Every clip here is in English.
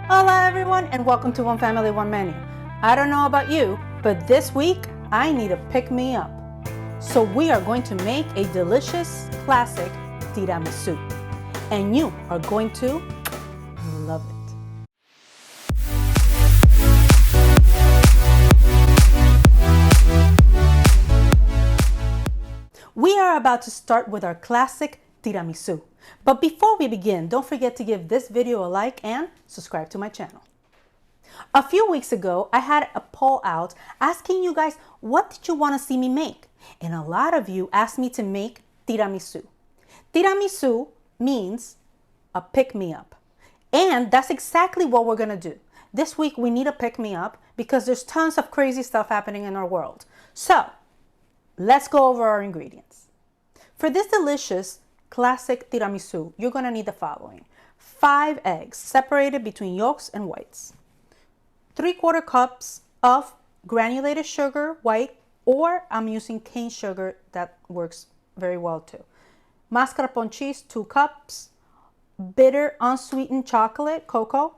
Hola everyone and welcome to One Family, One Menu. I don't know about you, but this week I need a pick-me-up. So we are going to make a delicious classic tiramisu. And you are going to love it. We are about to start with our classic tiramisu. But before we begin, don't forget to give this video a like and subscribe to my channel. A few weeks ago, I had a poll out asking you guys, what did you want to see me make? And a lot of you asked me to make tiramisu. Tiramisu means a pick-me-up. And that's exactly what we're going to do. This week, we need a pick-me-up because there's tons of crazy stuff happening in our world. So, let's go over our ingredients. For this delicious classic tiramisu, you're going to need the following. 5 eggs separated between yolks and whites. 3/4 cups of granulated sugar, white, or I'm using cane sugar, that works very well too. Mascarpone cheese, 2 cups. Bitter unsweetened chocolate, cocoa.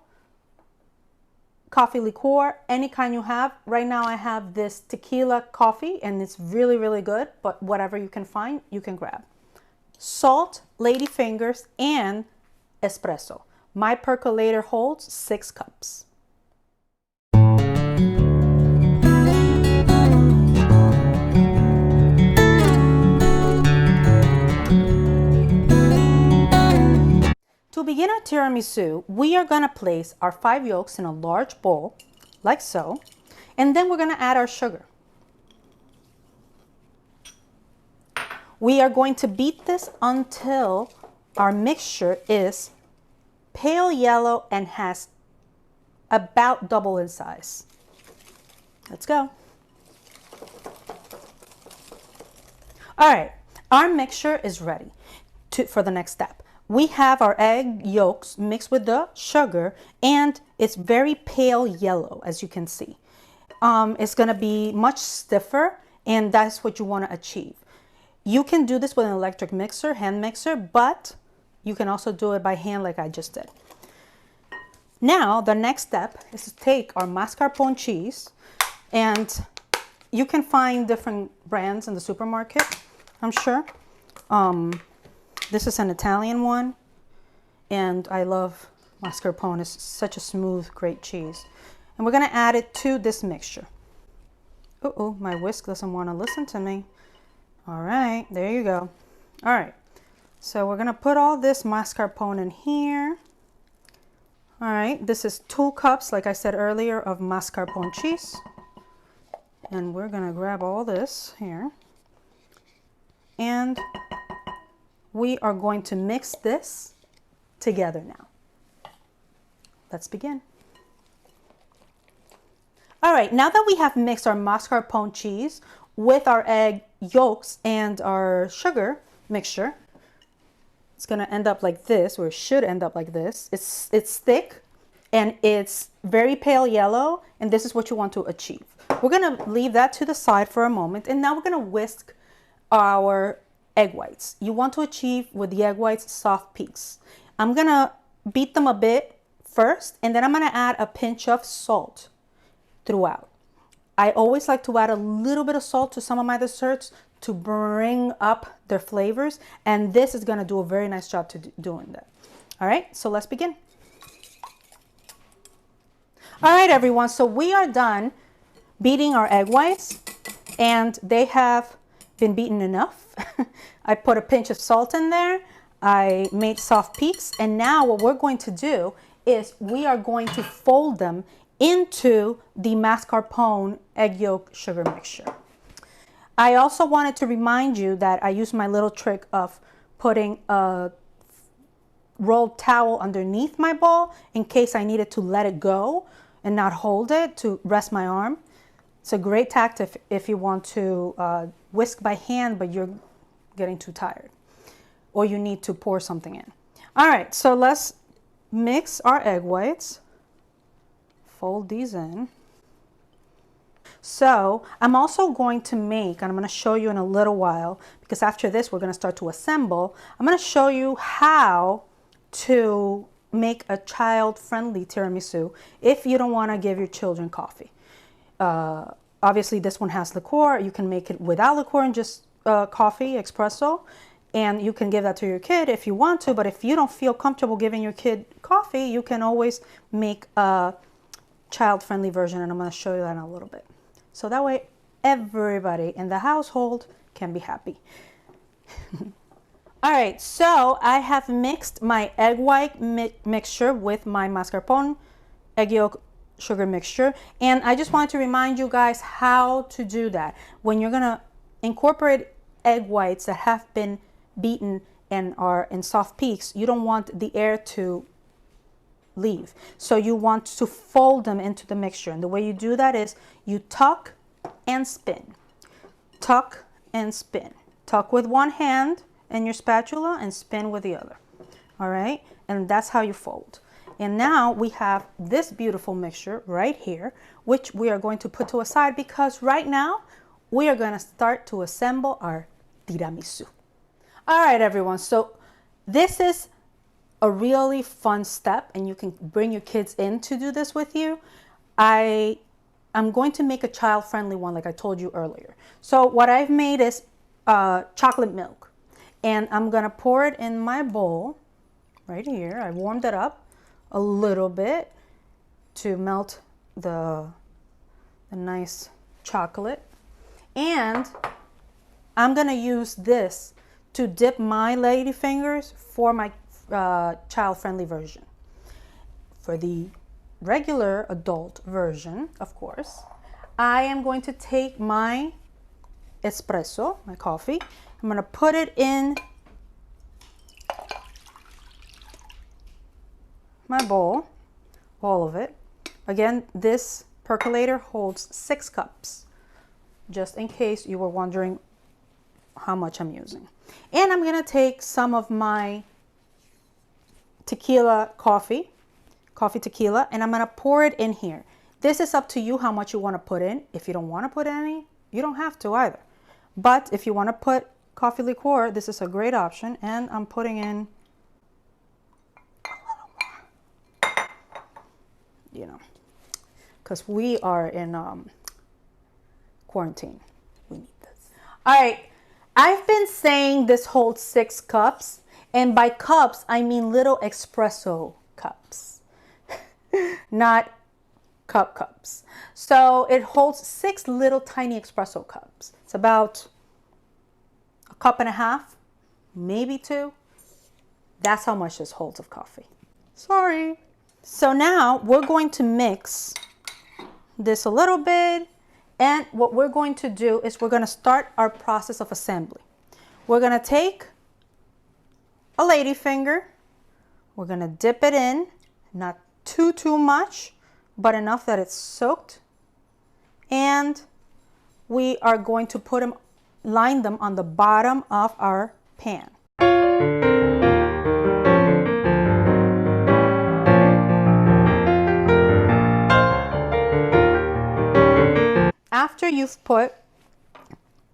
Coffee liqueur, any kind you have. Right now I have this tequila coffee and it's really, really good, but whatever you can find, you can grab. Salt, ladyfingers, and espresso. My percolator holds 6 cups. To begin our tiramisu, we are going to place our 5 yolks in a large bowl, like so, and then we're going to add our sugar. We are going to beat this until our mixture is pale yellow and has about double in size. Let's go. All right, our mixture is ready for the next step. We have our egg yolks mixed with the sugar and it's very pale yellow, as you can see. It's going to be much stiffer and that's what you want to achieve. You can do this with an electric mixer, hand mixer, but you can also do it by hand like I just did. Now, the next step is to take our mascarpone cheese, and you can find different brands in the supermarket, I'm sure. This is an Italian one, and I love mascarpone. It's such a smooth, great cheese. And we're going to add it to this mixture. Uh-oh, my whisk doesn't want to listen to me. All right, there you go. All right, so we're gonna put all this mascarpone in here. All right, this is 2 cups, like I said earlier, of mascarpone cheese. And we're gonna grab all this here. And we are going to mix this together now. Let's begin. All right, now that we have mixed our mascarpone cheese with our egg yolks and our sugar mixture, it's going to end up like this, or it should end up like this. It's thick and it's very pale yellow, and this is what you want to achieve. We're going to leave that to the side for a moment, and now we're going to whisk our egg whites. You want to achieve with the egg whites soft peaks. I'm going to beat them a bit first, and then I'm going to add a pinch of salt throughout. I always like to add a little bit of salt to some of my desserts to bring up their flavors, and this is going to do a very nice job to doing that. All right, so let's begin. All right, everyone, so we are done beating our egg whites, and they have been beaten enough. I put a pinch of salt in there. I made soft peaks, and now what we're going to do is we are going to fold them into the mascarpone egg yolk sugar mixture. I also wanted to remind you that I used my little trick of putting a rolled towel underneath my bowl in case I needed to let it go and not hold it to rest my arm. It's a great tactic if you want to whisk by hand but you're getting too tired or you need to pour something in. All right, so let's mix our egg whites. Fold these in. So I'm also going to make, and I'm going to show you in a little while, because after this we're going to start to assemble. I'm going to show you how to make a child-friendly tiramisu if you don't want to give your children coffee. Obviously, this one has liqueur. You can make it without liqueur and just coffee, espresso. And you can give that to your kid if you want to. But if you don't feel comfortable giving your kid coffee, you can always make a child-friendly version. And I'm going to show you that in a little bit. So that way, everybody in the household can be happy. All right, so I have mixed my egg white mixture with my mascarpone egg yolk sugar mixture. And I just wanted to remind you guys how to do that. When you're gonna incorporate egg whites that have been beaten and are in soft peaks, you don't want the air to leave. So you want to fold them into the mixture. And the way you do that is you tuck and spin. Tuck and spin. Tuck with one hand and your spatula and spin with the other. All right, and that's how you fold. And now we have this beautiful mixture right here, which we are going to put to a side because right now we are going to start to assemble our tiramisu. All right, everyone, so this is a really fun step and you can bring your kids in to do this with you. I'm going to make a child-friendly one like I told you earlier. So what I've made is chocolate milk. And I'm gonna pour it in my bowl right here. I warmed it up a little bit to melt the nice chocolate. And I'm gonna use this to dip my ladyfingers for my child-friendly version. For the regular adult version, of course, I am going to take my espresso, my coffee. I'm going to put it in my bowl, all of it. Again, this percolator holds 6 cups, just in case you were wondering how much I'm using. And I'm going to take some of my tequila coffee tequila, and I'm going to pour it in here. This is up to you how much you want to put in. If you don't want to put any, you don't have to either. But if you want to put coffee liqueur, this is a great option. And I'm putting in a little more, you know, because we are in quarantine. We need this. All right, I've been saying this holds 6 cups, and by cups I mean little espresso cups, not cups. So it holds 6 little tiny espresso cups. It's about a cup and a half, maybe 2. That's how much this holds of coffee. Sorry. So now we're going to mix this a little bit. And what we're going to do is we're going to start our process of assembly. We're going to take a ladyfinger. We're going to dip it in, not too much, but enough that it's soaked. And we are going to put them, line them on the bottom of our pan. After you've put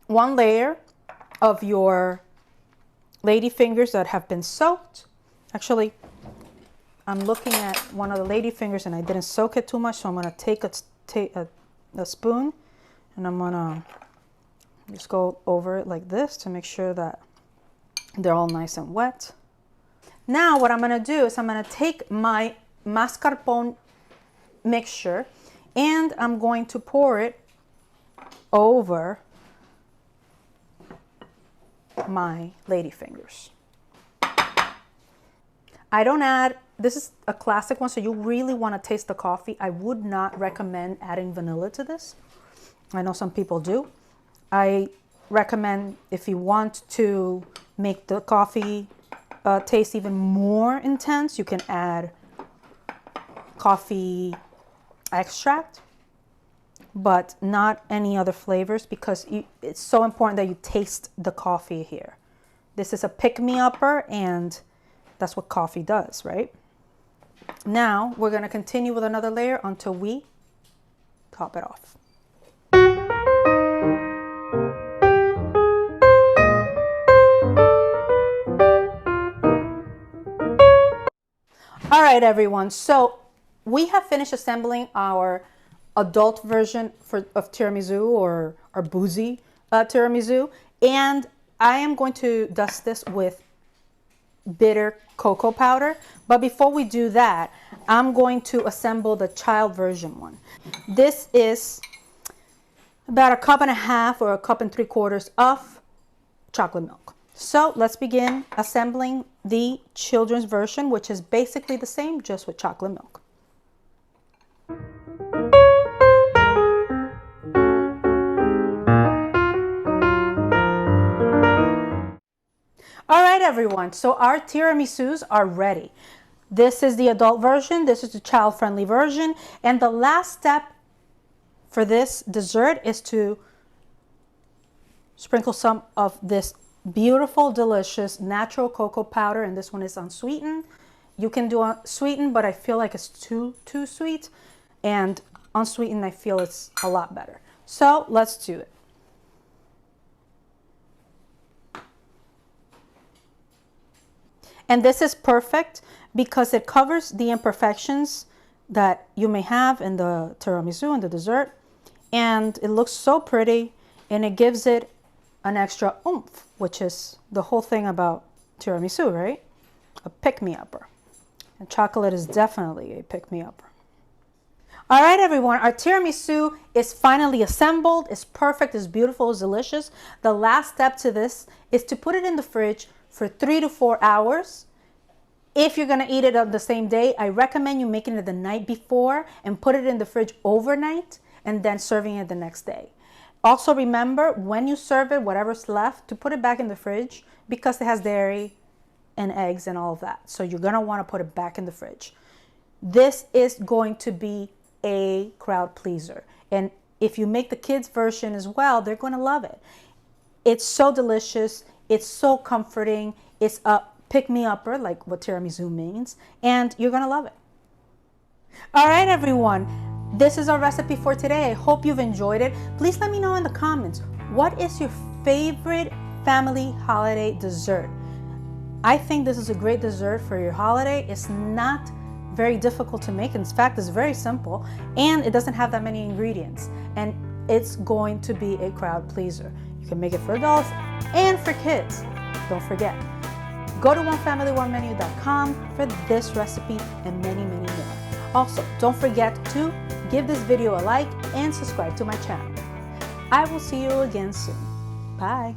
one layer of your ladyfingers that have been soaked, actually, I'm looking at one of the ladyfingers and I didn't soak it too much, so I'm going to take a spoon and I'm going to just go over it like this to make sure that they're all nice and wet. Now what I'm going to do is I'm going to take my mascarpone mixture and I'm going to pour it over my ladyfingers. I don't add, this is a classic one, so you really want to taste the coffee. I would not recommend adding vanilla to this. I know some people do. I recommend if you want to make the coffee taste even more intense, you can add coffee extract, but not any other flavors because it's so important that you taste the coffee here. This is a pick-me-upper and that's what coffee does, right? Now we're going to continue with another layer until we top it off. All right, everyone. So we have finished assembling our adult version of tiramisu or boozy tiramisu. And I am going to dust this with bitter cocoa powder. But before we do that, I'm going to assemble the child version one. This is about 1.5 cups or 1 3/4 cups of chocolate milk. So let's begin assembling the children's version, which is basically the same, just with chocolate milk. All right, everyone, so our tiramisus are ready. This is the adult version, this is the child-friendly version, and the last step for this dessert is to sprinkle some of this beautiful, delicious natural cocoa powder, and this one is unsweetened. You can do sweetened, but I feel like it's too sweet, and unsweetened I feel it's a lot better. So let's do it. And this is perfect because it covers the imperfections that you may have in the tiramisu and the dessert, and it looks so pretty, and it gives it an extra oomph, which is the whole thing about tiramisu, right? A pick-me-upper. And chocolate is definitely a pick-me-upper. All right, everyone, our tiramisu is finally assembled. It's perfect, it's beautiful, it's delicious. The last step to this is to put it in the fridge for 3 to 4 hours. If you're gonna eat it on the same day, I recommend you making it the night before and put it in the fridge overnight and then serving it the next day. Also remember, when you serve it, whatever's left, to put it back in the fridge because it has dairy and eggs and all of that. So you're gonna wanna put it back in the fridge. This is going to be a crowd pleaser. And if you make the kids version as well, they're gonna love it. It's so delicious, it's so comforting, it's a pick-me-upper, like what tiramisu means, and you're gonna love it. All right, everyone. This is our recipe for today. I hope you've enjoyed it. Please let me know in the comments, what is your favorite family holiday dessert? I think this is a great dessert for your holiday. It's not very difficult to make. In fact, it's very simple, and it doesn't have that many ingredients, and it's going to be a crowd pleaser. You can make it for adults and for kids. Don't forget, go to onefamilyonemenu.com for this recipe and many, many more. Also, don't forget to give this video a like and subscribe to my channel. I will see you again soon. Bye.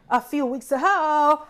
A few weeks ago,